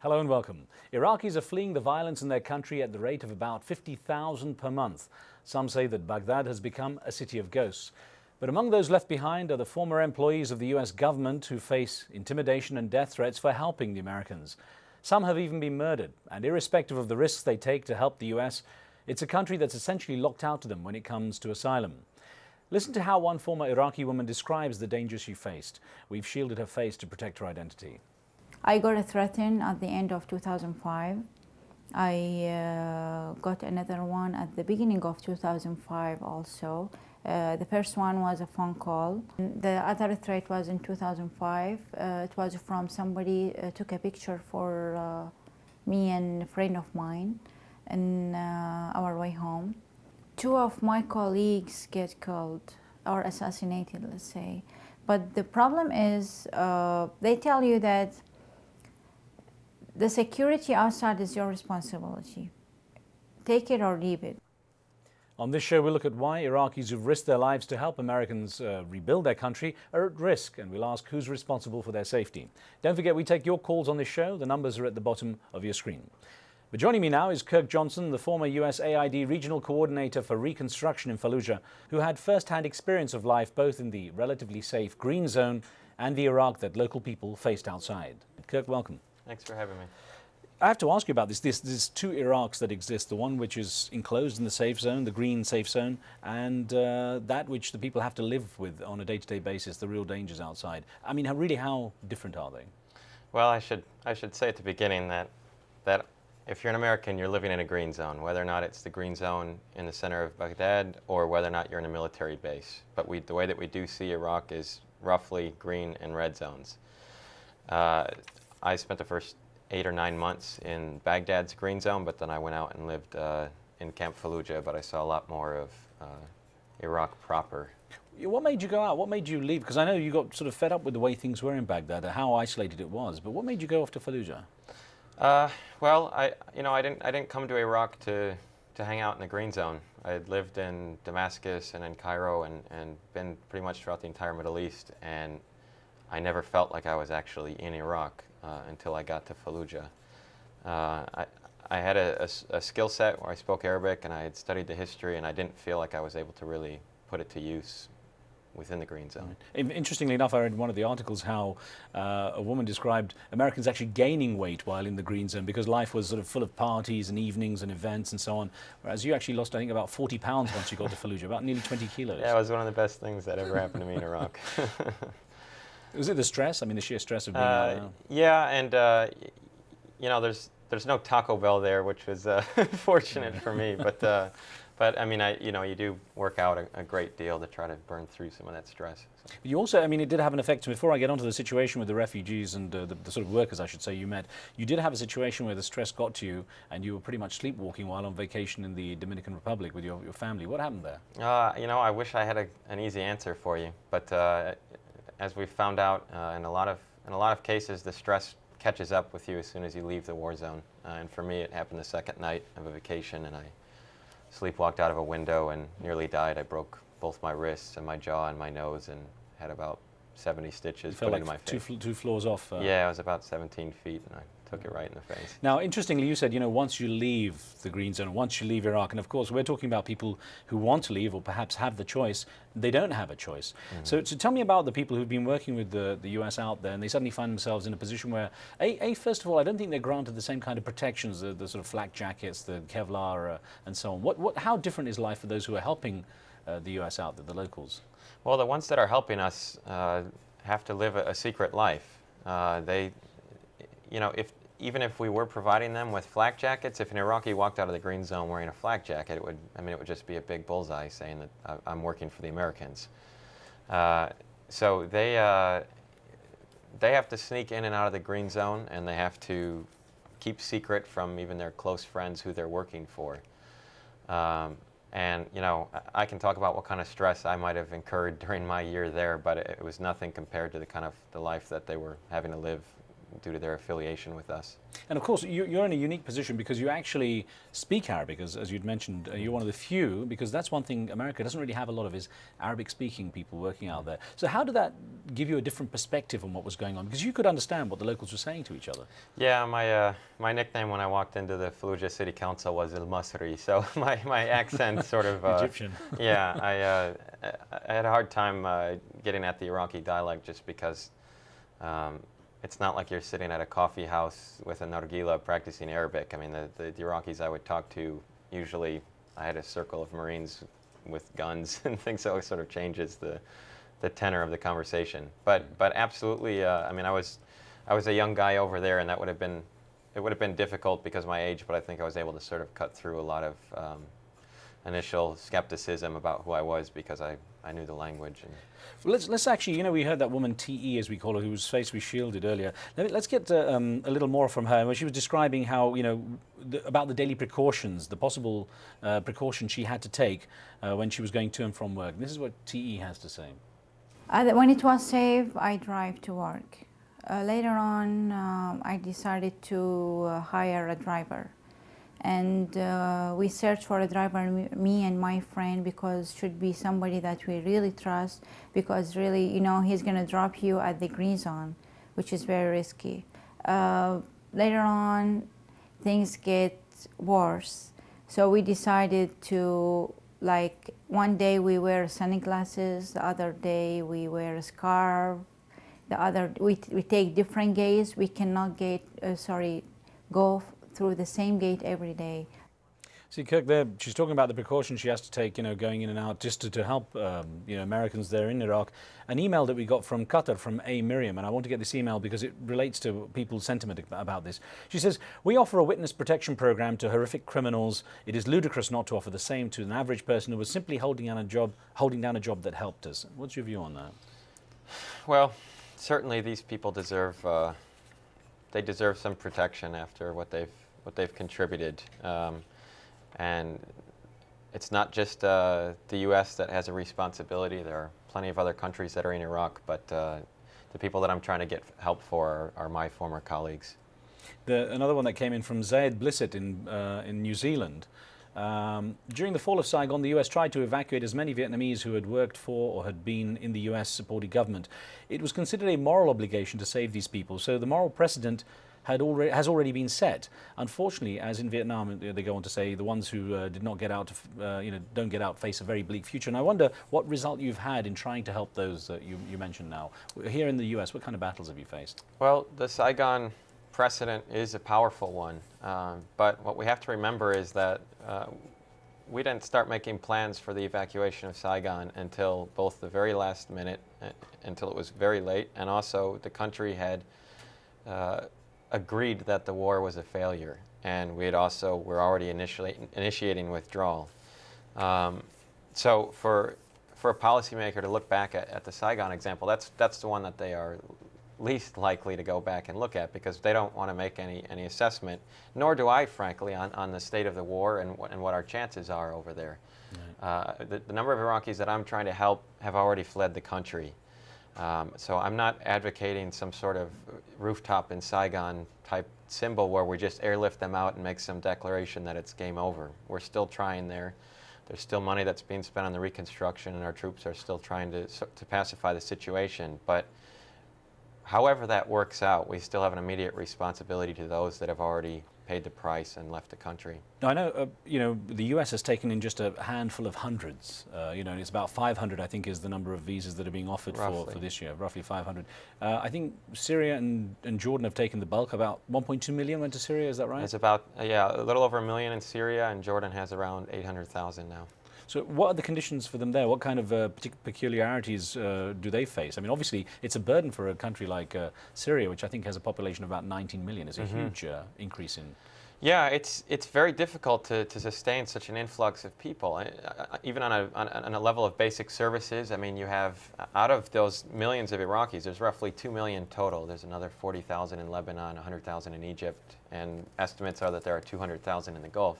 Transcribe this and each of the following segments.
Hello and welcome. Iraqis are fleeing the violence in their country at the rate of about 50,000 per month. Some say that Baghdad has become a city of ghosts. But among those left behind are the former employees of the US government who face intimidation and death threats for helping the Americans. Some have even been murdered, and irrespective of the risks they take to help the US, it's a country that's essentially locked out to them when it comes to asylum. Listen to how one former Iraqi woman describes the danger she faced. We've shielded her face to protect her identity. I got threatened at the end of 2005. I got another one at the beginning of 2005 also. The first one was a phone call. The other threat was in 2005. It was from somebody took a picture for me and a friend of mine in our way home. Two of my colleagues get killed or assassinated, let's say. But the problem is they tell you that the security outside is your responsibility. Take it or leave it. On this show, we'll look at why Iraqis who've risked their lives to help Americans rebuild their country are at risk, and we'll ask who's responsible for their safety. Don't forget, we take your calls on this show. The numbers are at the bottom of your screen. But joining me now is Kirk Johnson, the former USAID Regional Coordinator for Reconstruction in Fallujah, who had first-hand experience of life both in the relatively safe Green Zone and the Iraq that local people faced outside. Kirk, welcome. Thanks for having me. I have to ask you about this. There's two Iraqs that exist, the one which is enclosed in the safe zone, the green safe zone, and that which the people have to live with on a day-to-day basis, the real dangers outside. I mean, how different are they? Well, I should say at the beginning that if you're an American, you're living in a green zone, whether or not it's the green zone in the center of Baghdad or whether or not you're in a military base. But the way that we do see Iraq is roughly green and red zones. I spent the first 8 or 9 months in Baghdad's green zone, but then I went out and lived in Camp Fallujah, but I saw a lot more of Iraq proper. What made you go out? What made you leave? Because I know you got sort of fed up with the way things were in Baghdad, how isolated it was, but what made you go off to Fallujah? Well, I didn't come to Iraq to hang out in the green zone. I had lived in Damascus and in Cairo and been pretty much throughout the entire Middle East, and I never felt like I was actually in Iraq until I got to Fallujah. I had a skill set where I spoke Arabic and I had studied the history, and I didn't feel like I was able to really put it to use within the green zone. Interestingly enough, I read in one of the articles how a woman described Americans actually gaining weight while in the green zone because life was sort of full of parties and evenings and events and so on, whereas you actually lost, I think, about 40 pounds once you got to Fallujah, about nearly 20 kilos. Yeah, it was one of the best things that ever happened to me in Iraq. Was it the stress? I mean, the sheer stress of being out there? Yeah, and you know, there's no Taco Bell there, which was fortunate for me. But I mean, you do work out a great deal to try to burn through some of that stress. So. You also, I mean, it did have an effect. Before I get onto the situation with the refugees and the sort of workers, I should say, you met, you did have a situation where the stress got to you, and you were pretty much sleepwalking while on vacation in the Dominican Republic with your family. What happened there? You know, I wish I had an easy answer for you, but as we found out, in a lot of cases, the stress catches up with you as soon as you leave the war zone. And for me, it happened the second night of a vacation, and I sleepwalked out of a window and nearly died. I broke both my wrists and my jaw and my nose, and had about 70 stitches put into my face. Two floors off. Yeah, I was about 17 feet, and I took it right in the face. Now, interestingly, you said, you know, once you leave the green zone, once you leave Iraq, and of course, we're talking about people who want to leave or perhaps have the choice, they don't have a choice. Mm-hmm. So tell me about the people who've been working with the US out there, and they suddenly find themselves in a position where, first of all, I don't think they're granted the same kind of protections, the sort of flak jackets, the Kevlar, and so on. How different is life for those who are helping the US out there, the locals? Well, the ones that are helping us have to live a secret life. You know, even if we were providing them with flak jackets, if an Iraqi walked out of the green zone wearing a flak jacket, it would just be a big bullseye saying that I'm working for the Americans. So they have to sneak in and out of the green zone, and they have to keep secret from even their close friends who they're working for. And you know, I can talk about what kind of stress I might have incurred during my year there, but it was nothing compared to the life that they were having to live due to their affiliation with us. And of course, you're in a unique position because you actually speak Arabic, as you'd mentioned. You're one of the few, because that's one thing America doesn't really have a lot of, is Arabic-speaking people working out there. So how did that give you a different perspective on what was going on? Because you could understand what the locals were saying to each other. Yeah, my nickname when I walked into the Fallujah City Council was El Masri, so my accent sort of... Egyptian. Yeah, I had a hard time getting at the Iraqi dialect just because it's not like you're sitting at a coffee house with a nargila practicing Arabic. I mean, the Iraqis I would talk to, usually I had a circle of Marines with guns and things, so it sort of changes the tenor of the conversation. But absolutely, I mean, I was a young guy over there, and it would have been difficult because of my age, but I think I was able to sort of cut through a lot of initial skepticism about who I was because I knew the language. And well, let's actually, we heard that woman TE, as we call her, whose face we shielded earlier. Let's get a little more from her, where she was describing how, about the daily precautions, the possible precautions she had to take when she was going to and from work. This is what TE has to say. When it was safe, I drive to work. Later on, I decided to hire a driver. And we searched for a driver, me and my friend, because should be somebody that we really trust, because really, he's going to drop you at the green zone, which is very risky. Later on, things get worse. So we decided to, like, one day we wear sunglasses, the other day we wear a scarf, we take different gates. We cannot go through the same gate every day. See, Kirk, there, she's talking about the precautions she has to take, going in and out just to help, Americans there in Iraq. An email that we got from Qatar, from A. Miriam, and I want to get this email because it relates to people's sentiment about this. She says, "We offer a witness protection program to horrific criminals. It is ludicrous not to offer the same to an average person who was simply holding down a job that helped us." What's your view on that? Well, certainly these people deserve some protection after what they've contributed. And it's not just the U.S. that has a responsibility. There are plenty of other countries that are in Iraq, but the people that I'm trying to get help for are my former colleagues. Another one that came in from Zaid Blissett in New Zealand. During the fall of Saigon, the U.S. tried to evacuate as many Vietnamese who had worked for or had been in the U.S.-supported government. It was considered a moral obligation to save these people, so the moral precedent has already been set. Unfortunately, as in Vietnam, they go on to say the ones who did not get out, don't get out, face a very bleak future. And I wonder what result you've had in trying to help those that you mentioned now. Here in the U.S., what kind of battles have you faced? Well, the Saigon precedent is a powerful one, but what we have to remember is that we didn't start making plans for the evacuation of Saigon until both the very last minute, until it was very late, and also the country had agreed that the war was a failure, and were already initiating withdrawal. So for a policymaker to look back at the Saigon example, that's the one that they are least likely to go back and look at, because they don't want to make any assessment, nor do I, frankly, on the state of the war and what our chances are over there. Right. The number of Iraqis that I'm trying to help have already fled the country. So I'm not advocating some sort of rooftop in Saigon type symbol where we just airlift them out and make some declaration that it's game over. We're still trying there. There's still money that's being spent on the reconstruction, and our troops are still trying to pacify the situation. But however that works out, we still have an immediate responsibility to those that have already paid the price and left the country. I know, the U.S. has taken in just a handful of hundreds. And it's about 500, I think, is the number of visas that are being offered for this year, roughly 500. I think Syria and Jordan have taken the bulk. About 1.2 million went to Syria, is that right? It's about, a little over 1 million in Syria, and Jordan has around 800,000 now. So what are the conditions for them there? What kind of peculiarities do they face? I mean, obviously, it's a burden for a country like Syria, which I think has a population of about 19 million. It's a huge increase in... Yeah, it's very difficult to sustain such an influx of people, even on a level of basic services. I mean, you have, out of those millions of Iraqis, there's roughly 2 million total. There's another 40,000 in Lebanon, 100,000 in Egypt, and estimates are that there are 200,000 in the Gulf.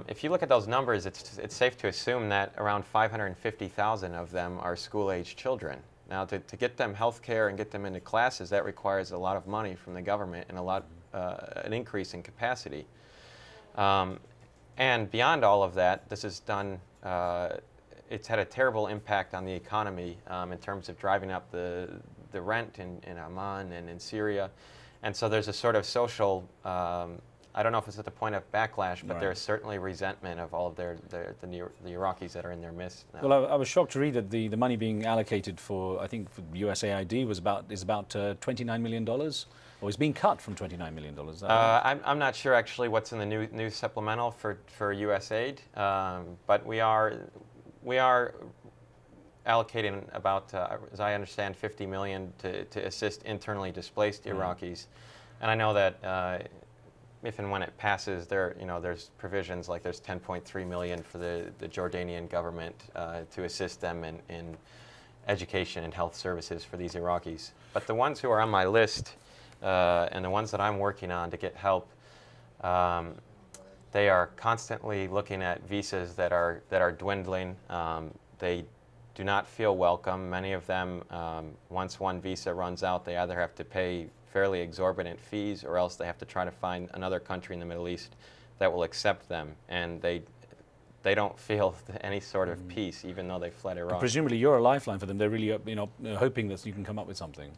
If you look at those numbers, it's safe to assume that around 550,000 of them are school-age children. Now, to get them health care and get them into classes, that requires a lot of money from the government and an increase in capacity. And beyond all of that, this has done, it's had a terrible impact on the economy in terms of driving up the rent in Amman and in Syria. And so there's a sort of social, I don't know if it's at the point of backlash, but there's certainly resentment of all of the Iraqis that are in their midst now. Well, I was shocked to read that the money being allocated for, I think, for USAID is about $29 million, or is being cut from $29 million. I'm not sure actually what's in the new supplemental for USAID, but we are allocating about, as I understand, $50 million to assist internally displaced Iraqis, and I know that if and when it passes, there's provisions like there's $10.3 million for the Jordanian government to assist them in education and health services for these Iraqis. But the ones who are on my list and the ones that I'm working on to get help, they are constantly looking at visas that are dwindling. They do not feel welcome. Many of them, once one visa runs out, they either have to pay fairly exorbitant fees, or else they have to try to find another country in the Middle East that will accept them, and they don't feel any sort of peace, even though they fled Iraq. And presumably, you're a lifeline for them. They're really, hoping that you can come up with something.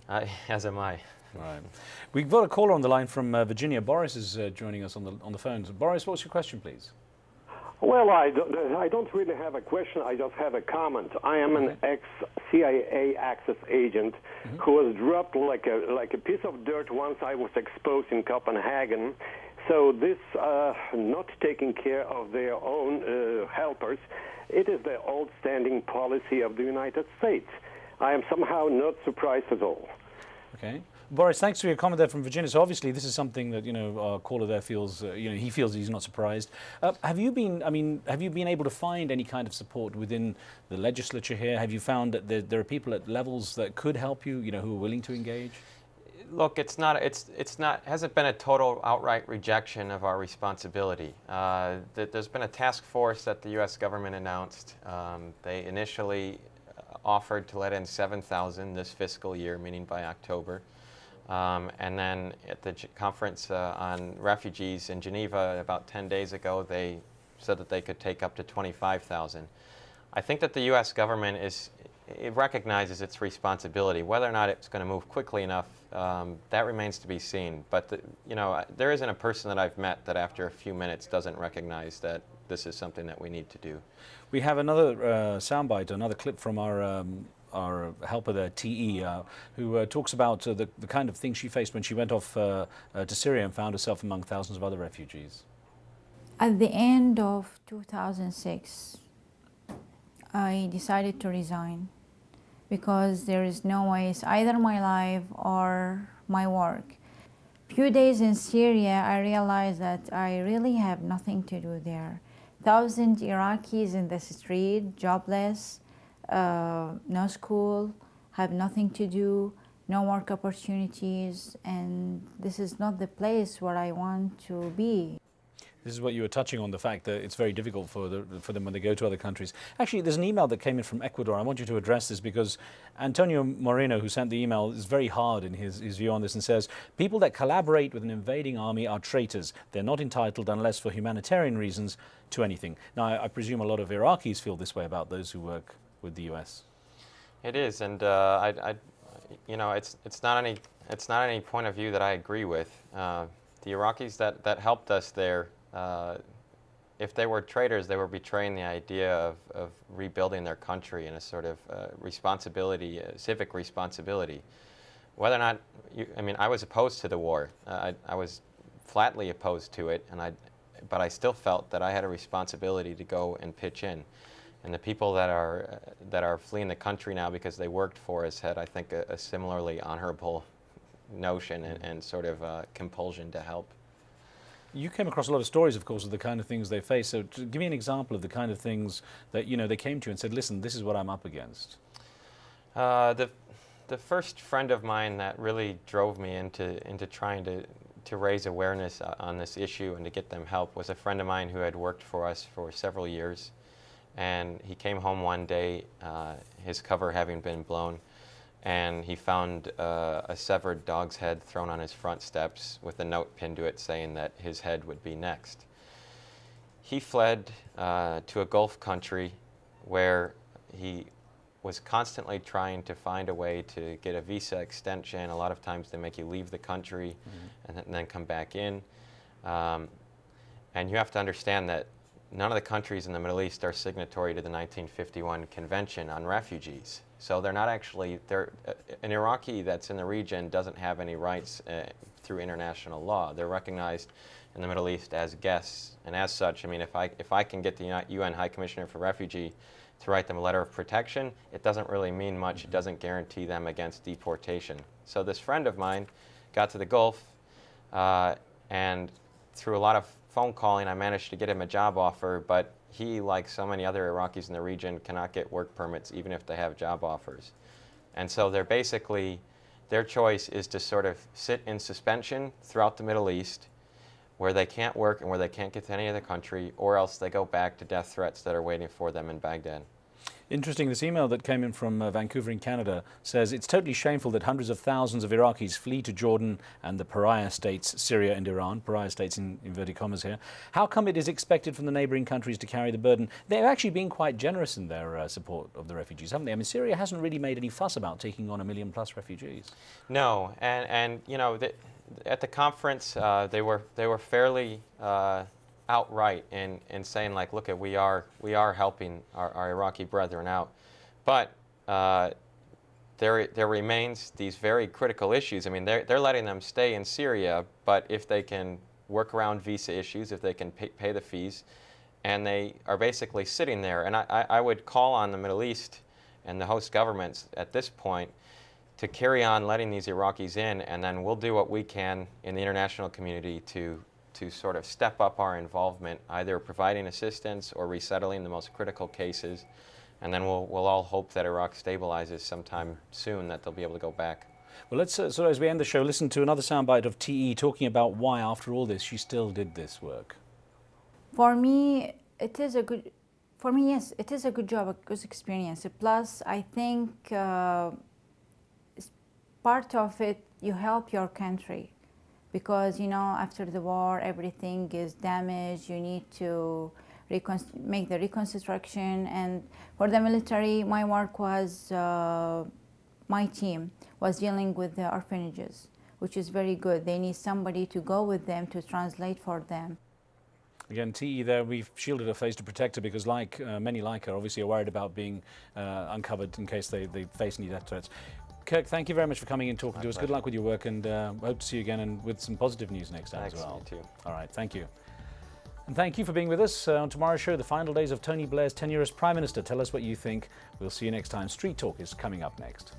As am I. Right. We've got a caller on the line from Virginia. Boris is joining us on the phone. So Boris, what's your question, please? Well, I don't really have a question. I just have a comment. I am an ex-CIA Axis agent who was dropped like a piece of dirt once I was exposed in Copenhagen. So this not taking care of their own helpers, it is the old standing policy of the United States. I am somehow not surprised at all. Okay. Boris, thanks for your comment there from Virginia. So obviously this is something that, our caller there feels, he feels he's not surprised. Have you been able to find any kind of support within the legislature here? Have you found that there are people at levels that could help you, who are willing to engage? Look, hasn't been a total outright rejection of our responsibility. There's been a task force that the U.S. government announced. They initially offered to let in 7,000 this fiscal year, meaning by October. And then at the conference on refugees in Geneva about 10 days ago, they said that they could take up to 25,000. I think that the U.S. government it recognizes its responsibility. Whether or not it's going to move quickly enough, that remains to be seen. But there isn't a person that I've met that after a few minutes doesn't recognize that this is something that we need to do. We have another soundbite, another clip from our helper there, T.E., who talks about the kind of things she faced when she went off to Syria and found herself among thousands of other refugees. At the end of 2006, I decided to resign because there is no way, it's either my life or my work. Few days in Syria, I realized that I really have nothing to do there. Thousands Iraqis in the street, jobless, no school, have nothing to do, no work opportunities, and this is not the place where I want to be. This is what you were touching on, the fact that it's very difficult for them when they go to other countries. Actually, there's an email that came in from Ecuador. I want you to address this because Antonio Moreno, who sent the email, is very hard in his view on this and says, people that collaborate with an invading army are traitors. They're not entitled, unless for humanitarian reasons, to anything. Now, I presume a lot of Iraqis feel this way about those who work with the U.S. It is, and it's not any point of view that I agree with. The Iraqis that helped us there, if they were traitors, they were betraying the idea of rebuilding their country in a sort of responsibility, civic responsibility. Whether or not, I was opposed to the war. I was flatly opposed to it, but I still felt that I had a responsibility to go and pitch in. And the people that are fleeing the country now because they worked for us had, I think, a similarly honorable notion and sort of compulsion to help. You came across a lot of stories, of course, of the kind of things they face. So give me an example of the kind of things that, they came to you and said, listen, this is what I'm up against. The first friend of mine that really drove me into trying to raise awareness on this issue and to get them help was a friend of mine who had worked for us for several years. And he came home one day, his cover having been blown, and he found a severed dog's head thrown on his front steps with a note pinned to it saying that his head would be next. He fled to a Gulf country where he was constantly trying to find a way to get a visa extension. A lot of times they make you leave the country and then come back in. And you have to understand that none of the countries in the Middle East are signatory to the 1951 Convention on Refugees. So they're not actually, an Iraqi that's in the region doesn't have any rights through international law. They're recognized in the Middle East as guests. And as such, I mean, if I can get the UN High Commissioner for Refugee to write them a letter of protection, it doesn't really mean much. It doesn't guarantee them against deportation. So this friend of mine got to the Gulf, and through a lot of phone calling, I managed to get him a job offer, but he, like so many other Iraqis in the region, cannot get work permits even if they have job offers. And so they're basically, their choice is to sort of sit in suspension throughout the Middle East, where they can't work and where they can't get to any other country, or else they go back to death threats that are waiting for them in Baghdad. Interesting, this email that came in from Vancouver in Canada says it's totally shameful that hundreds of thousands of Iraqis flee to Jordan and the pariah states, Syria and Iran, pariah states in inverted commas here. How come it is expected from the neighbouring countries to carry the burden? They've actually been quite generous in their support of the refugees, haven't they? I mean, Syria hasn't really made any fuss about taking on 1 million+ refugees. No, and you know, at the conference, they were fairly outright in saying, like, look, we are helping our Iraqi brethren out, but there remains these very critical issues. I mean, they're letting them stay in Syria, but if they can work around visa issues, if they can pay the fees, and they are basically sitting there. And I would call on the Middle East and the host governments at this point to carry on letting these Iraqis in, and then we'll do what we can in the international community to sort of step up our involvement, either providing assistance or resettling the most critical cases, and then we'll all hope that Iraq stabilizes sometime soon, that they'll be able to go back. Well, let's, so as we end the show, listen to another soundbite of TE talking about why, after all this, she still did this work. For me, it is a good, yes, it is a good job, a good experience. Plus, I think part of it, you help your country. Because, you know, after the war, everything is damaged. You need to make the reconstruction. And for the military, my work was, my team was dealing with the orphanages, which is very good. They need somebody to go with them to translate for them. Again, TE there, we've shielded her face to protect her because, like many like her, obviously are worried about being uncovered in case they face any death threats. Kirk, thank you very much for coming in and talking to us. Good luck with your work, and hope to see you again and with some positive news next time as well. Thanks, you too. All right, thank you. And thank you for being with us. On tomorrow's show, the final days of Tony Blair's tenure as Prime Minister. Tell us what you think. We'll see you next time. Street Talk is coming up next.